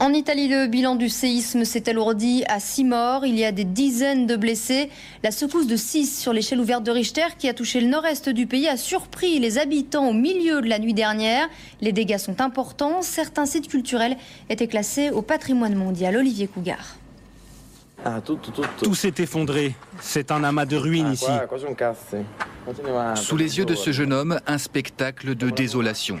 En Italie, le bilan du séisme s'est alourdi à 6 morts. Il y a des dizaines de blessés. La secousse de 6 sur l'échelle ouverte de Richter qui a touché le nord-est du pays a surpris les habitants au milieu de la nuit dernière. Les dégâts sont importants. Certains sites culturels étaient classés au patrimoine mondial. Olivier Cougar. Tout s'est effondré. C'est un amas de ruines ici. Sous les yeux de ce jeune homme, un spectacle de désolation.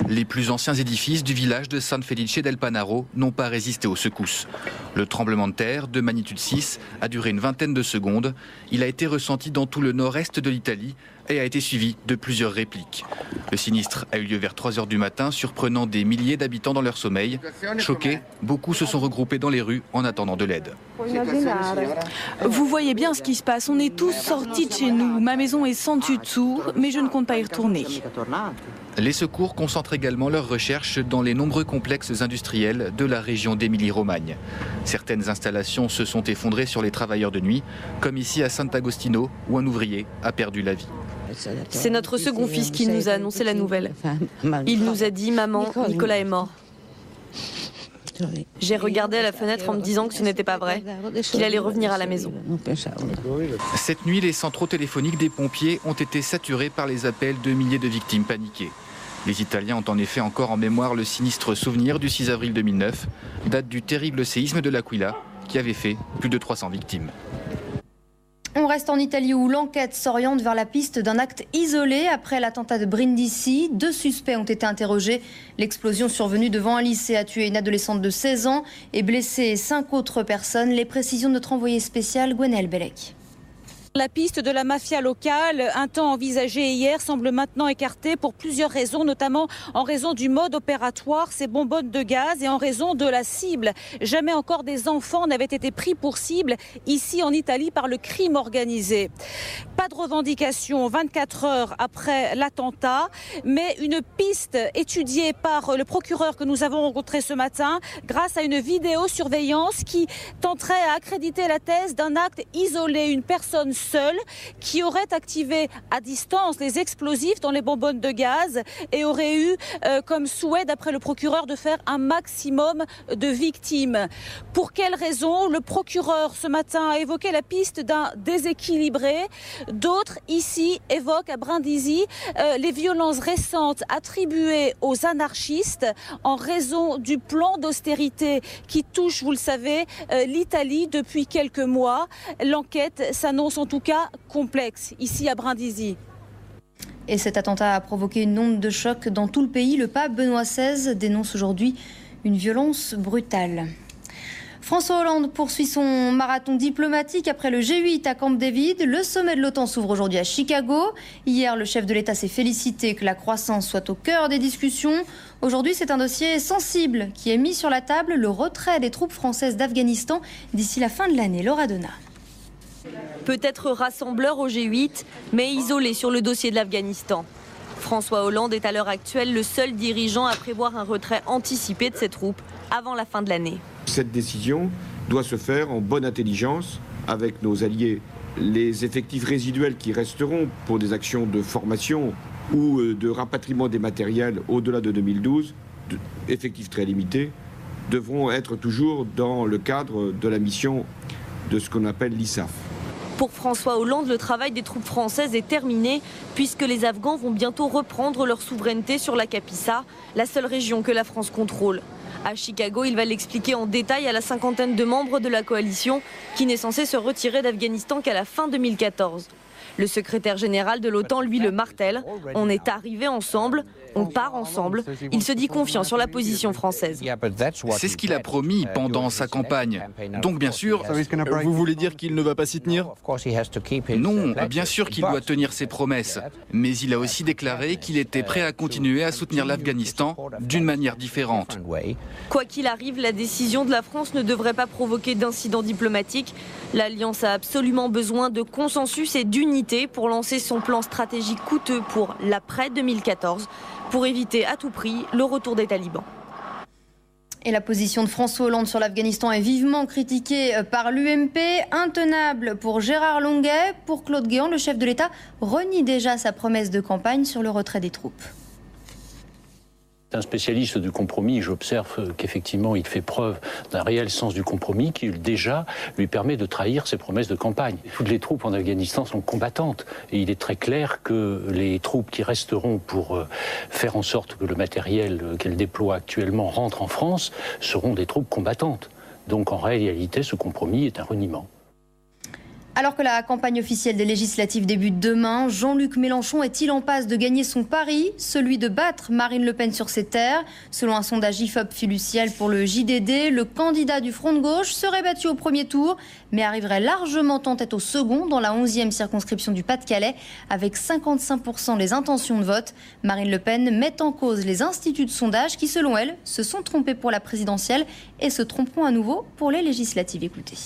Les plus anciens édifices du village de San Felice del Panaro n'ont pas résisté aux secousses. Le tremblement de terre, de magnitude 6, a duré une vingtaine de secondes. Il a été ressenti dans tout le nord-est de l'Italie et a été suivi de plusieurs répliques. Le sinistre a eu lieu vers 3 h du matin, surprenant des milliers d'habitants dans leur sommeil. Choqués, beaucoup se sont regroupés dans les rues en attendant de l'aide. Vous voyez bien ce qui se passe, on est tous sortis de chez nous. Ma maison est sans dessus-dessous, mais je ne compte pas y retourner. Les secours concentrent également leurs recherches dans les nombreux complexes industriels de la région d'Émilie-Romagne. Certaines installations se sont effondrées sur les travailleurs de nuit, comme ici à Sant'Agostino, où un ouvrier a perdu la vie. C'est notre second fils qui nous a annoncé la nouvelle. Il nous a dit « Maman, Nicolas est mort ». J'ai regardé à la fenêtre en me disant que ce n'était pas vrai, qu'il allait revenir à la maison. Cette nuit, les centraux téléphoniques des pompiers ont été saturés par les appels de milliers de victimes paniquées. Les Italiens ont en effet encore en mémoire le sinistre souvenir du 6 avril 2009, date du terrible séisme de l'Aquila, qui avait fait plus de 300 victimes. On reste en Italie où l'enquête s'oriente vers la piste d'un acte isolé après l'attentat de Brindisi. 2 suspects ont été interrogés. L'explosion survenue devant un lycée a tué une adolescente de 16 ans et blessé 5 autres personnes. Les précisions de notre envoyé spécial Gwenaëlle Bellec. La piste de la mafia locale, un temps envisagée hier, semble maintenant écartée pour plusieurs raisons, notamment en raison du mode opératoire, ces bonbonnes de gaz, et en raison de la cible. Jamais encore des enfants n'avaient été pris pour cible ici en Italie par le crime organisé. Pas de revendication 24 heures après l'attentat, mais une piste étudiée par le procureur que nous avons rencontré ce matin grâce à une vidéosurveillance qui tenterait à accréditer la thèse d'un acte isolé, une personne seul qui aurait activé à distance les explosifs dans les bonbonnes de gaz et aurait eu comme souhait, d'après le procureur, de faire un maximum de victimes. Pour quelles raisons? Le procureur ce matin a évoqué la piste d'un déséquilibré. D'autres ici évoquent à Brindisi les violences récentes attribuées aux anarchistes en raison du plan d'austérité qui touche, vous le savez, l'Italie depuis quelques mois. L'enquête s'annonce en tout cas complexe ici à Brindisi. Et cet attentat a provoqué une onde de choc dans tout le pays. Le pape Benoît XVI dénonce aujourd'hui une violence brutale. François Hollande poursuit son marathon diplomatique après le G8 à Camp David. Le sommet de l'OTAN s'ouvre aujourd'hui à Chicago. Hier, le chef de l'État s'est félicité que la croissance soit au cœur des discussions. Aujourd'hui, c'est un dossier sensible qui est mis sur la table, le retrait des troupes françaises d'Afghanistan d'ici la fin de l'année. Laura Donat. Peut-être rassembleur au G8, mais isolé sur le dossier de l'Afghanistan. François Hollande est à l'heure actuelle le seul dirigeant à prévoir un retrait anticipé de ses troupes avant la fin de l'année. Cette décision doit se faire en bonne intelligence avec nos alliés. Les effectifs résiduels qui resteront pour des actions de formation ou de rapatriement des matériels au-delà de 2012, effectifs très limités, devront être toujours dans le cadre de la mission de ce qu'on appelle l'ISAF. Pour François Hollande, le travail des troupes françaises est terminé puisque les Afghans vont bientôt reprendre leur souveraineté sur la Kapisa, la seule région que la France contrôle. À Chicago, il va l'expliquer en détail à la 50aine de membres de la coalition qui n'est censée se retirer d'Afghanistan qu'à la fin 2014. Le secrétaire général de l'OTAN, lui, le martèle. On est arrivés ensemble, on part ensemble. Il se dit confiant sur la position française. C'est ce qu'il a promis pendant sa campagne. Donc bien sûr... Vous voulez dire qu'il ne va pas s'y tenir? Non, bien sûr qu'il doit tenir ses promesses. Mais il a aussi déclaré qu'il était prêt à continuer à soutenir l'Afghanistan d'une manière différente. Quoi qu'il arrive, la décision de la France ne devrait pas provoquer d'incidents diplomatiques. L'Alliance a absolument besoin de consensus et d'unité pour lancer son plan stratégique coûteux pour l'après 2014, pour éviter à tout prix le retour des talibans. Et la position de François Hollande sur l'Afghanistan est vivement critiquée par l'UMP. Intenable pour Gérard Longuet. Pour Claude Guéant, le chef de l'État renie déjà sa promesse de campagne sur le retrait des troupes. Un spécialiste du compromis, j'observe qu'effectivement il fait preuve d'un réel sens du compromis qui déjà lui permet de trahir ses promesses de campagne. Toutes les troupes en Afghanistan sont combattantes et il est très clair que les troupes qui resteront pour faire en sorte que le matériel qu'elles déploient actuellement rentre en France seront des troupes combattantes. Donc en réalité, ce compromis est un reniement. Alors que la campagne officielle des législatives débute demain, Jean-Luc Mélenchon est-il en passe de gagner son pari, celui de battre Marine Le Pen sur ses terres? Selon un sondage IFOP fiducial pour le JDD, le candidat du Front de gauche serait battu au premier tour, mais arriverait largement en tête au second dans la 11e circonscription du Pas-de-Calais, avec 55% des intentions de vote. Marine Le Pen met en cause les instituts de sondage qui, selon elle, se sont trompés pour la présidentielle et se tromperont à nouveau pour les législatives. Écoutez.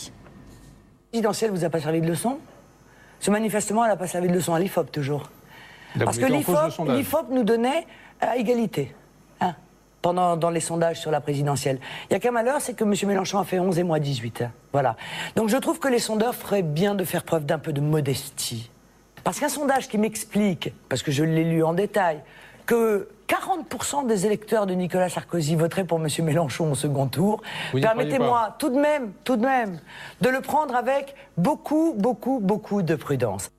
La présidentielle vous a pas servi de leçon? Ce manifestement, elle n'a pas servi de leçon à l'IFOP, toujours. Parce que l'IFOP nous donnait à égalité, dans les sondages sur la présidentielle. Il n'y a qu'un malheur, c'est que M. Mélenchon a fait 11 et moi 18. Voilà. Donc je trouve que les sondeurs feraient bien de faire preuve d'un peu de modestie. Parce qu'un sondage qui m'explique, parce que je l'ai lu en détail, que 40% des électeurs de Nicolas Sarkozy voteraient pour M. Mélenchon au second tour. Permettez-moi tout de même, de le prendre avec beaucoup de prudence.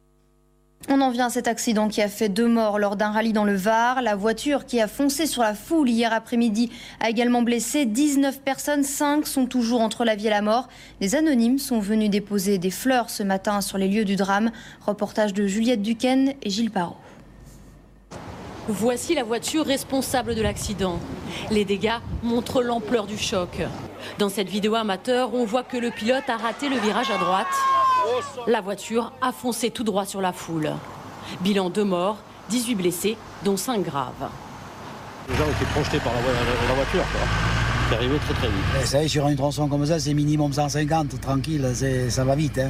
On en vient à cet accident qui a fait 2 morts lors d'un rallye dans le Var. La voiture qui a foncé sur la foule hier après-midi a également blessé 19 personnes. 5 sont toujours entre la vie et la mort. Des anonymes sont venus déposer des fleurs ce matin sur les lieux du drame. Reportage de Juliette Duquesne et Gilles Parot. Voici la voiture responsable de l'accident. Les dégâts montrent l'ampleur du choc. Dans cette vidéo amateur, on voit que le pilote a raté le virage à droite. La voiture a foncé tout droit sur la foule. Bilan 2 morts, 18 blessés, dont 5 graves. Les gens étaient projetés par la voiture, quoi. C'est arrivé très vite. Vous savez, sur une tronçon comme ça, c'est minimum 150, tranquille, ça va vite.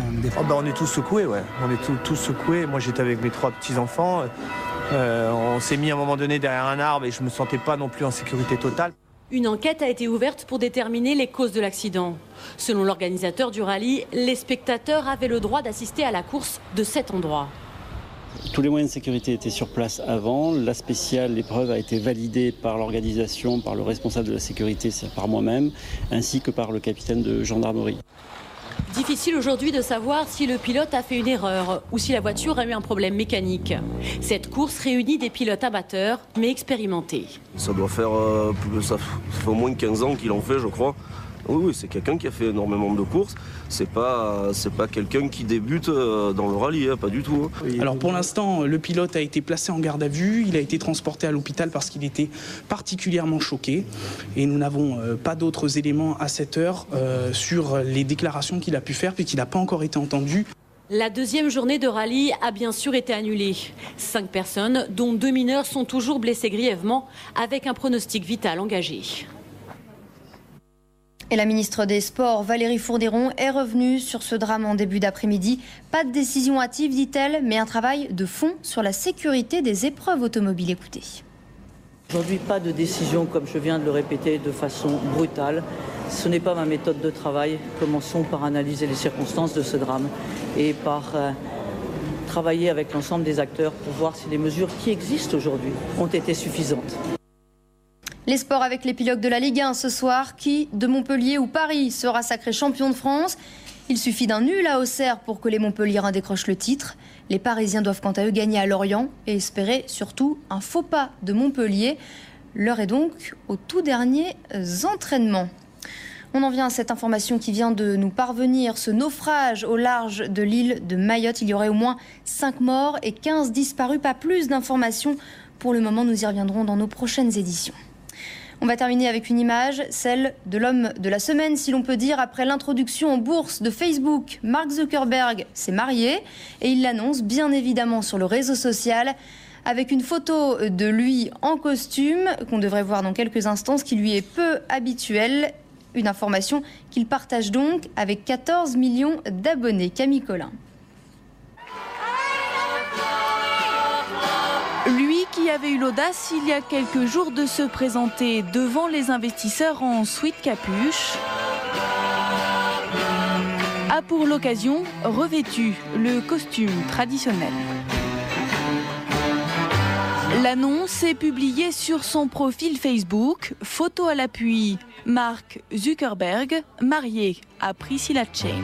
On est tous secoués, ouais. On est tous secoués. Moi, j'étais avec mes 3 petits-enfants. On s'est mis à un moment donné derrière un arbre et je ne me sentais pas non plus en sécurité totale. Une enquête a été ouverte pour déterminer les causes de l'accident. Selon l'organisateur du rallye, les spectateurs avaient le droit d'assister à la course de cet endroit. Tous les moyens de sécurité étaient sur place avant. La spéciale, l'épreuve a été validée par l'organisation, par le responsable de la sécurité, c'est par moi-même, ainsi que par le capitaine de gendarmerie. Difficile aujourd'hui de savoir si le pilote a fait une erreur ou si la voiture a eu un problème mécanique. Cette course réunit des pilotes amateurs mais expérimentés. Ça doit faire ça fait au moins 15 ans qu'il en fait, je crois. Oui, c'est quelqu'un qui a fait énormément de courses. C'est pas quelqu'un qui débute dans le rallye, pas du tout. Alors pour l'instant, le pilote a été placé en garde à vue. Il a été transporté à l'hôpital parce qu'il était particulièrement choqué. Et nous n'avons pas d'autres éléments à cette heure sur les déclarations qu'il a pu faire puisqu'il n'a pas encore été entendu. La 2e journée de rallye a bien sûr été annulée. 5 personnes, dont 2 mineurs, sont toujours blessées grièvement avec un pronostic vital engagé. Et la ministre des Sports, Valérie Fourderon, est revenue sur ce drame en début d'après-midi. Pas de décision hâtive, dit-elle, mais un travail de fond sur la sécurité des épreuves automobiles. Écoutez. Aujourd'hui, pas de décision, comme je viens de le répéter, de façon brutale. Ce n'est pas ma méthode de travail. Commençons par analyser les circonstances de ce drame et par travailler avec l'ensemble des acteurs pour voir si les mesures qui existent aujourd'hui ont été suffisantes. Les sports avec les pilotes de la Ligue 1 ce soir. Qui, de Montpellier ou Paris, sera sacré champion de France? Il suffit d'un nul à Auxerre pour que les Montpelliérains décrochent le titre. Les Parisiens doivent quant à eux gagner à Lorient et espérer surtout un faux pas de Montpellier. L'heure est donc aux tout derniers entraînements. On en vient à cette information qui vient de nous parvenir. Ce naufrage au large de l'île de Mayotte, il y aurait au moins 5 morts et 15 disparus. Pas plus d'informations pour le moment, nous y reviendrons dans nos prochaines éditions. On va terminer avec une image, celle de l'homme de la semaine, si l'on peut dire. Après l'introduction en bourse de Facebook, Mark Zuckerberg s'est marié et il l'annonce bien évidemment sur le réseau social avec une photo de lui en costume qu'on devrait voir dans quelques instants, ce qui lui est peu habituel. Une information qu'il partage donc avec 14 millions d'abonnés. Camille Collin. Lui qui avait eu l'audace il y a quelques jours de se présenter devant les investisseurs en sweat capuche, a pour l'occasion revêtu le costume traditionnel. L'annonce est publiée sur son profil Facebook, photo à l'appui. Mark Zuckerberg, marié à Priscilla Chain.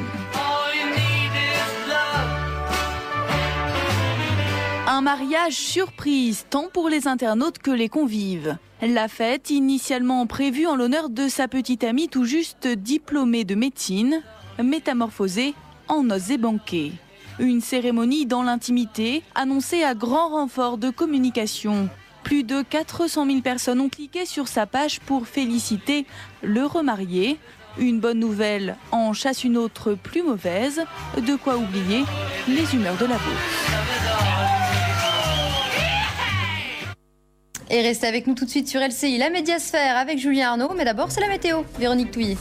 Un mariage surprise, tant pour les internautes que les convives. La fête, initialement prévue en l'honneur de sa petite amie tout juste diplômée de médecine, métamorphosée en noces et banquets. Une cérémonie dans l'intimité, annoncée à grand renfort de communication. Plus de 400 000 personnes ont cliqué sur sa page pour féliciter le remarié. Une bonne nouvelle en chasse une autre plus mauvaise, de quoi oublier les humeurs de la bourse. Et restez avec nous tout de suite sur LCI, la médiasphère avec Julien Arnaud. Mais d'abord, c'est la météo. Véronique Touilly.